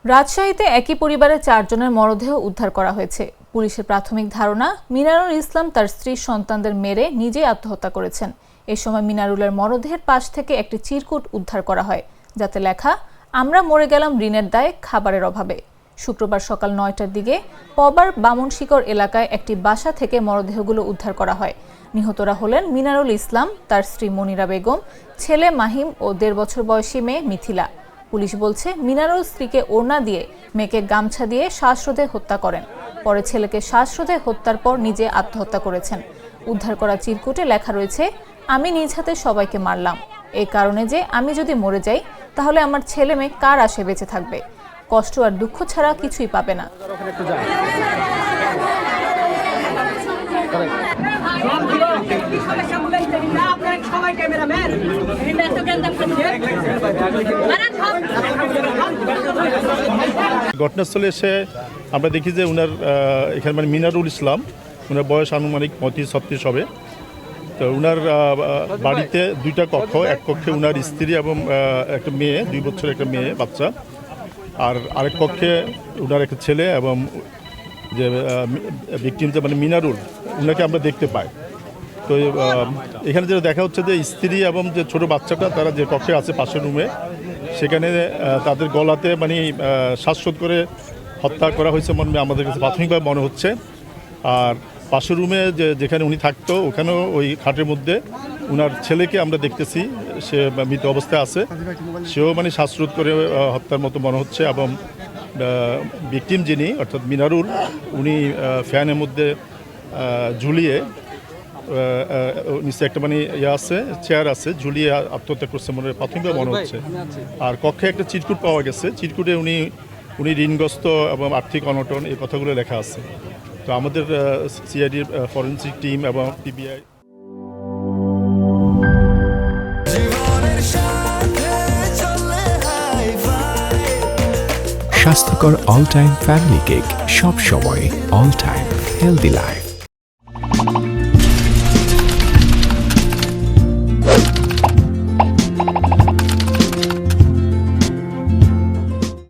রাজশাহীতে একই পরিবারের 4 জনের মরদেহ উদ্ধার করা হয়েছে। পুলিশের প্রাথমিক ধারণা, মিনারুল ইসলাম তার স্ত্রী সন্তানদের মেরে নিজেই আত্মহত্যা করেছেন। এ সময় মিনারুলের মরদেহের পাশ থেকে একটি চিরকুট উদ্ধার করা হয়, যাতে লেখা, আমরা মরে গেলাম ঋণের দায়ে, খাবারের অভাবে। শুক্রবার সকাল 9টার দিকে পবার বামনশিকর এলাকায় একটি বাসা থেকে মরদেহগুলো উদ্ধার করা হয়। নিহতরা হলেন মিনারুল ইসলাম, তার স্ত্রী মনিরা বেগম, ছেলে মাহিম ও 1.5 বছর বয়সী মেয়ে মিথিলা। পুলিশ বলছে, মিনারুল স্ত্রীকে ওড়না দিয়ে, মেয়েকে গামছা দিয়ে শ্বাসরোধে হত্যা করেন। পরে ছেলেকে শ্বাসরোধে হত্যার পর নিজে আত্মহত্যা করেছেন। উদ্ধার করা চিরকুটে লেখা রয়েছে, আমি নিজ হাতে সবাইকে মারলাম, এই কারণে যে আমি যদি মরে যাই তাহলে আমার ছেলে মেয়ে কার আশে বেঁচে থাকবে, কষ্ট আর দুঃখ ছাড়া কিছুই পাবে না। ঘটনাস্থলে এসে আমরা দেখি যে উনার এখানে মানে মিনারুল ইসলাম, উনার বয়স আনুমানিক 35-36 হবে। তো উনার বাড়িতে 2টা কক্ষ, এক কক্ষে উনার স্ত্রী এবং একটা মেয়ে, 2 বছরের একটা মেয়ে বাচ্চা, আর আরেক কক্ষে উনার একটা ছেলে এবং যে ভিকটিম যে মানে মিনারুল, উনাকে আমরা দেখতে পাই। তো এখানে যেটা দেখা হচ্ছে যে স্ত্রী এবং যে ছোট বাচ্চাটা তারা যে কক্ষে আছে পাশের রুমে, সেখানে তাদের গলাতে মানে শ্বাসরোধ করে হত্যা করা হয়েছে মনে আমাদের কাছে প্রাথমিকভাবে মনে হচ্ছে। আর পাশের রুমে যেখানে উনি থাকতো, ওখানেও ওই খাটের মধ্যে উনার ছেলেকে আমরা দেখতেছি, সে মৃত অবস্থায় আছে, সেও মানে শ্বাসরোধ করে হত্যার মতো মনে হচ্ছে। এবং ভিকটিম যিনি অর্থাৎ মিনারুল, উনি ফ্যানের মধ্যে ঝুলিয়ে নিচে একটা মানে আছে, চেয়ার আছে, ঝুলিয়ে আত্মহত্যা করছে মনে প্রাথমিকভাবে মনে হচ্ছে। আর কক্ষে একটা চিরকুট পাওয়া গেছে, চিরকুটে উনি ঋণগ্রস্ত এবং আর্থিক অনটন এই কথাগুলো লেখা আছে। তো আমাদের সিআইডির ফরেনসিক টিম এবং পিবিআই স্বাস্থ্যকর অল টাইম ফ্যামিলি কেক, সব সময় অল টাইম হেলদি লাইফ।